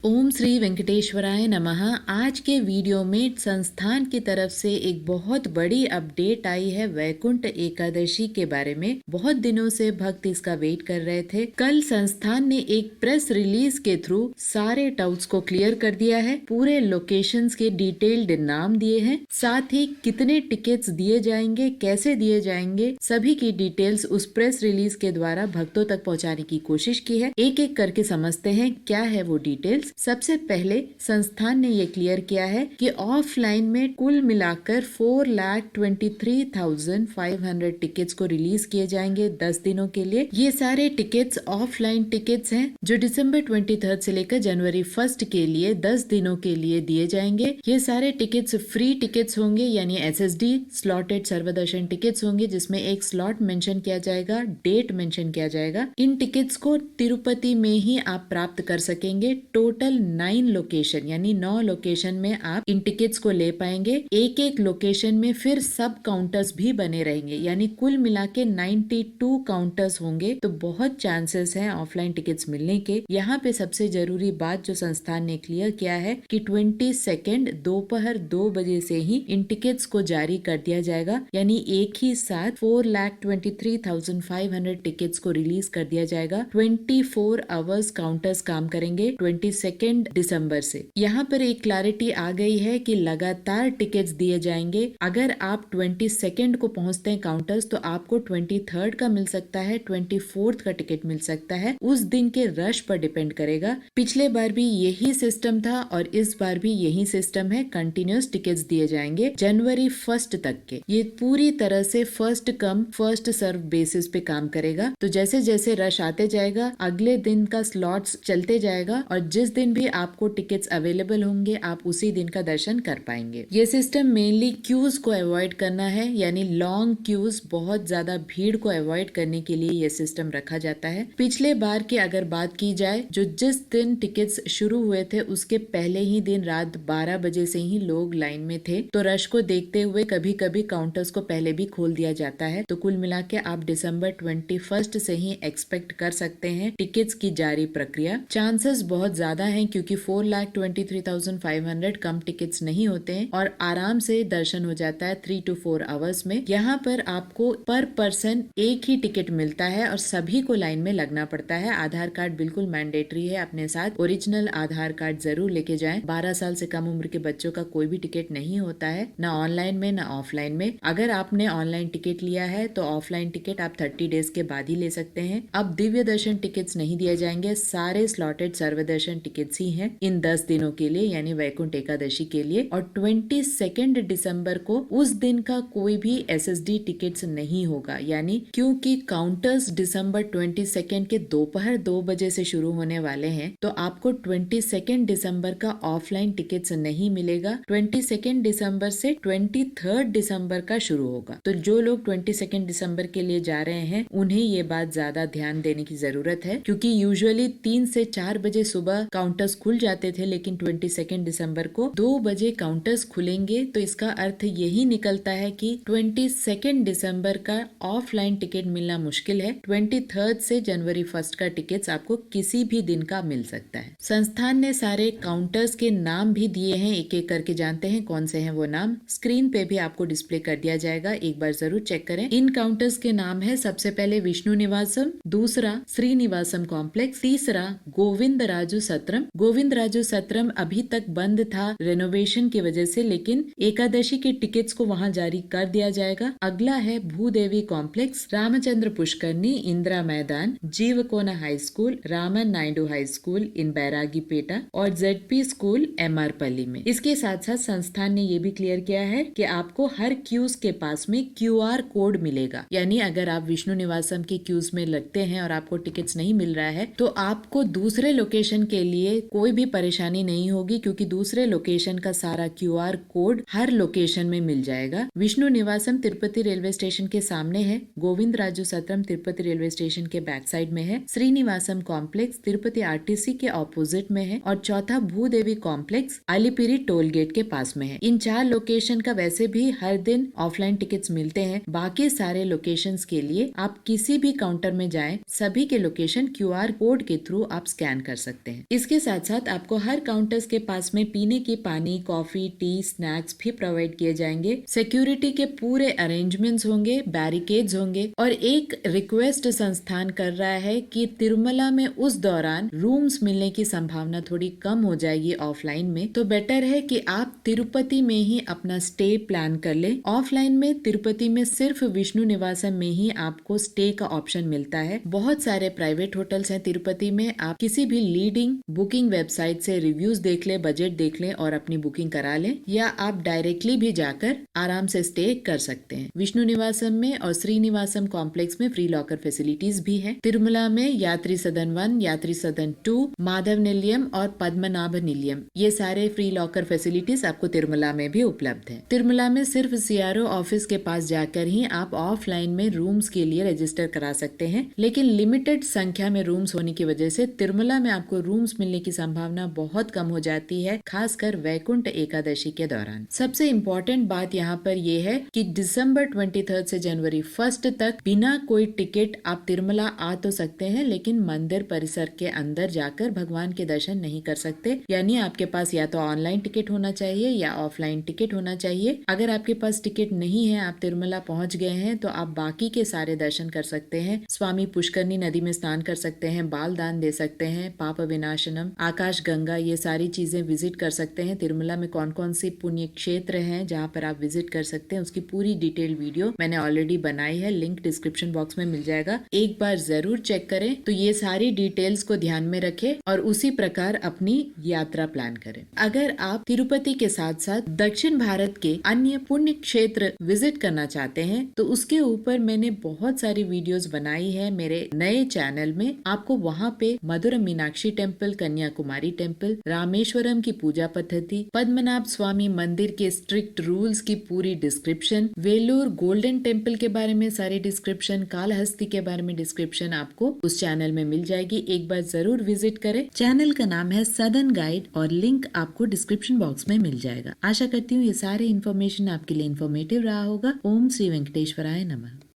ओम श्री वेंकटेश्वराय नमः। आज के वीडियो में संस्थान की तरफ से एक बहुत बड़ी अपडेट आई है वैकुंठ एकादशी के बारे में। बहुत दिनों से भक्त इसका वेट कर रहे थे। कल संस्थान ने एक प्रेस रिलीज के थ्रू सारे डाउट्स को क्लियर कर दिया है। पूरे लोकेशंस के डिटेल्ड नाम दिए हैं, साथ ही कितने टिकट्स दिए जाएंगे, कैसे दिए जाएंगे, सभी की डिटेल्स उस प्रेस रिलीज के द्वारा भक्तों तक पहुँचाने की कोशिश की है। एक एक करके समझते हैं क्या है वो डिटेल्स। सबसे पहले संस्थान ने ये क्लियर किया है कि ऑफलाइन में कुल मिलाकर 4,23,500 टिकट्स को रिलीज किए जाएंगे 10 दिनों के लिए। ये सारे टिकट्स ऑफलाइन टिकट्स हैं जो दिसंबर 23 से लेकर जनवरी 1 के लिए 10 दिनों के लिए दिए जाएंगे। ये सारे टिकट्स फ्री टिकट्स होंगे, यानी SSD स्लॉटेड सर्वदर्शन टिकट्स होंगे, जिसमें एक स्लॉट मेंशन किया जाएगा, डेट मेंशन किया जाएगा। इन टिकट्स को तिरुपति में ही आप प्राप्त कर सकेंगे। टोटल 9 लोकेशन यानी 9 लोकेशन में आप इन टिकट्स को ले पाएंगे। एक एक लोकेशन में फिर सब काउंटर्स भी बने रहेंगे, यानी कुल मिला के 92 काउंटर्स होंगे। तो बहुत चांसेस हैं ऑफलाइन टिकट्स मिलने के। यहाँ पे सबसे जरूरी बात जो संस्थान ने क्लियर किया है कि 22 दोपहर 2 बजे से ही इन टिकट्स को जारी कर दिया जाएगा, यानी एक ही साथ 4,23,500 टिकट्स को रिलीज कर दिया जाएगा। 24 आवर्स काउंटर्स काम करेंगे 22 दिसंबर से। यहाँ पर एक क्लैरिटी आ गई है कि लगातार टिकट्स दिए जाएंगे। अगर आप 22 को पहुंचते हैं काउंटर्स, तो आपको 23 का मिल सकता है, 24 का टिकट मिल सकता है। उस दिन के रश पर डिपेंड करेगा। पिछले बार भी यही सिस्टम था और इस बार भी यही सिस्टम है। कंटिन्यूस टिकट्स दिए जाएंगे जनवरी 1 तक के। ये पूरी तरह से first come first serve basis पे काम करेगा। तो जैसे जैसे रश आते जाएगा, अगले दिन का स्लॉट्स चलते जाएगा और जिस दिन भी आपको टिकट्स अवेलेबल होंगे आप उसी दिन का दर्शन कर पाएंगे। ये सिस्टम मेनली क्यूज को अवॉइड करना है, यानी लॉन्ग क्यूज, बहुत ज्यादा भीड़ को अवॉइड करने के लिए ये सिस्टम रखा जाता है। पिछले बार की अगर बात की जाए, जो जिस दिन टिकट्स शुरू हुए थे उसके पहले ही दिन रात 12 बजे से ही लोग लाइन में थे। तो रश को देखते हुए कभी कभी काउंटर्स को पहले भी खोल दिया जाता है। तो कुल मिला के आप दिसंबर 21 से ही एक्सपेक्ट कर सकते हैं टिकट्स की जारी प्रक्रिया। चांसेस बहुत ज्यादा है क्योंकि 4,23,500 कम टिकट्स नहीं होते हैं और आराम से दर्शन हो जाता है 3 to 4 आवर्स में। यहाँ पर आपको पर पर्सन एक ही टिकट मिलता है और सभी को लाइन में लगना पड़ता है। आधार कार्ड बिल्कुल मैंडेटरी है, अपने साथ ओरिजिनल आधार कार्ड जरूर लेके जाएं। 12 साल से कम उम्र के बच्चों का कोई भी टिकट नहीं होता है, ना ऑनलाइन में ना ऑफलाइन में। अगर आपने ऑनलाइन टिकट लिया है तो ऑफलाइन टिकट आप 30 डेज के बाद ही ले सकते हैं। अब दिव्य दर्शन टिकट्स नहीं दिए जाएंगे, सारे स्लॉटेड सर्वदर्शन टिकट्स ही हैं इन 10 दिनों के लिए, यानी वैकुंठ एकादशी के लिए। और 22 दिसंबर को उस दिन का कोई भी SSD टिकट्स नहीं होगा, यानी क्योंकि काउंटर्स दिसंबर 22 के दोपहर 2 बजे से शुरू होने वाले हैं, तो आपको 22 दिसंबर का ऑफलाइन टिकट्स नहीं मिलेगा। 22 दिसंबर से 23 दिसंबर का शुरू होगा। तो जो लोग 22 दिसंबर के लिए जा रहे हैं उन्हें ये बात ज्यादा ध्यान देने की जरूरत है, क्योंकि यूजुअली 3 से 4 बजे सुबह काउंटर्स खुल जाते थे, लेकिन 22 दिसंबर को 2 बजे काउंटर्स खुलेंगे। तो इसका अर्थ यही निकलता है कि 22 दिसंबर का ऑफलाइन टिकट मिलना मुश्किल है। 23 से जनवरी 1 का टिकट्स आपको किसी भी दिन का मिल सकता है। संस्थान ने सारे काउंटर्स के नाम भी दिए हैं, एक एक करके जानते हैं कौन से हैं वो नाम। स्क्रीन पे भी आपको डिस्प्ले कर दिया जाएगा, एक बार जरूर चेक करें। इन काउंटर्स के नाम है, सबसे पहले विष्णु निवासम, दूसरा श्रीनिवासम कॉम्प्लेक्स, तीसरा गोविंद राजू सत्रम। गोविंद राजू सत्रम अभी तक बंद था रेनोवेशन की वजह से, लेकिन एकादशी के टिकट्स को वहां जारी कर दिया जाएगा। अगला है Bhudevi complex, Ramachandra Pushkarini, Indira Maidan, Jeevakona high school, Raman Naidu high school in Bairagipeta और ZP स्कूल MR पल्ली में। इसके साथ साथ संस्थान ने ये भी क्लियर किया है कि आपको हर क्यूज के पास में QR कोड मिलेगा, यानी अगर आप विष्णु निवासम की क्यूज में लगते हैं और आपको टिकट्स नहीं मिल रहा है तो आपको दूसरे लोकेशन के लिए कोई भी परेशानी नहीं होगी, क्योंकि दूसरे लोकेशन का सारा QR कोड हर लोकेशन में मिल जाएगा। विष्णु निवासम तिरुपति रेलवे स्टेशन के सामने है, गोविंद राजू सत्रम तिरुपति रेलवे स्टेशन के बैक साइड में है, श्रीनिवासम कॉम्प्लेक्स तिरुपति RTC के ऑपोजिट में है और चौथा Bhudevi complex Alipiri toll gate के पास में है। इन 4 लोकेशन का वैसे भी हर दिन ऑफलाइन टिकट्स मिलते हैं। बाकी सारे लोकेशंस के लिए आप किसी भी काउंटर में जाएं, सभी के लोकेशन QR कोड के थ्रू आप स्कैन कर सकते हैं। इसके इसके साथ साथ आपको हर काउंटर्स के पास में पीने की पानी, कॉफी, टी, स्नैक्स भी प्रोवाइड किए जाएंगे। सिक्योरिटी के पूरे अरेंजमेंट्स होंगे, बैरिकेड्स होंगे। और एक रिक्वेस्ट संस्थान कर रहा है कि तिरुमला में उस दौरान रूम्स मिलने की संभावना थोड़ी कम हो जाएगी ऑफलाइन में, तो बेटर है कि आप तिरुपति में ही अपना स्टे प्लान कर ले। ऑफलाइन में तिरुपति में सिर्फ विष्णु निवासम में ही आपको स्टे का ऑप्शन मिलता है। बहुत सारे प्राइवेट होटल्स हैं तिरुपति में, आप किसी भी लीडिंग बुकिंग वेबसाइट से रिव्यूज देख ले, बजट देख ले और अपनी बुकिंग करा ले, या आप डायरेक्टली भी जाकर आराम से स्टे कर सकते हैं। विष्णु निवासम में और श्रीनिवासम कॉम्प्लेक्स में फ्री लॉकर फैसिलिटीज भी है। तिरुमला में यात्री सदन 1, यात्री सदन 2, माधव निलयम और पद्मनाभ निलयम, ये सारे फ्री लॉकर फैसिलिटीज आपको तिरुमला में भी उपलब्ध है। तिरुमला में सिर्फ सीआरओ ऑफिस के पास जाकर ही आप ऑफलाइन में रूम्स के लिए रजिस्टर करा सकते हैं, लेकिन लिमिटेड संख्या में रूम्स होने की वजह से तिरुमला में आपको रूम्स मिलने की संभावना बहुत कम हो जाती है, खासकर वैकुंठ एकादशी के दौरान। सबसे इम्पोर्टेंट बात यहाँ पर यह है कि दिसंबर 23 से जनवरी 1 तक बिना कोई टिकट आप तिरुमला आ तो सकते हैं, लेकिन मंदिर परिसर के अंदर जाकर भगवान के दर्शन नहीं कर सकते। यानी आपके पास या तो ऑनलाइन टिकट होना चाहिए या ऑफलाइन टिकट होना चाहिए। अगर आपके पास टिकट नहीं है, आप तिरुमला पहुंच गए हैं, तो आप बाकी के सारे दर्शन कर सकते हैं। स्वामी पुष्करनी नदी में स्नान कर सकते हैं, बाल दान दे सकते हैं, पाप विनाशनम, आकाश गंगा, ये सारी चीजें विजिट कर सकते हैं। तिरुमला में कौन कौन से पुण्य क्षेत्र हैं जहाँ पर आप विजिट कर सकते हैं, उसकी पूरी डिटेल वीडियो मैंने ऑलरेडी बनाई है, लिंक डिस्क्रिप्शन बॉक्स में मिल जाएगा। एक बार जरूर चेक करें। तो ये सारी डिटेल्स को ध्यान में रखें और उसी प्रकार अपनी यात्रा प्लान करें। अगर आप तिरुपति के साथ साथ दक्षिण भारत के अन्य पुण्य क्षेत्र विजिट करना चाहते हैं, तो उसके ऊपर मैंने बहुत सारी वीडियोस बनाई है मेरे नए चैनल में। आपको वहाँ पे मधुरा मीनाक्षी टेम्पल, कन्याकुमारी टेम्पल, रामेश्वरम की पूजा पद्धति, पद्मनाभ स्वामी मंदिर के स्ट्रिक्ट रूल्स की पूरी डिस्क्रिप्शन, वेलूर गोल्डन टेम्पल के बारे में सारी डिस्क्रिप्शन, कालहस्ती के बारे में डिस्क्रिप्शन आपको उस चैनल में मिल जाएगी। एक बार जरूर विजिट करें। चैनल का नाम है सदर्न गाइड और लिंक आपको डिस्क्रिप्शन बॉक्स में मिल जाएगा। आशा करती हूँ ये सारे इन्फॉर्मेशन आपके लिए इन्फॉर्मेटिव रहा होगा। ओम श्री वेंकटेश्वराय नमः।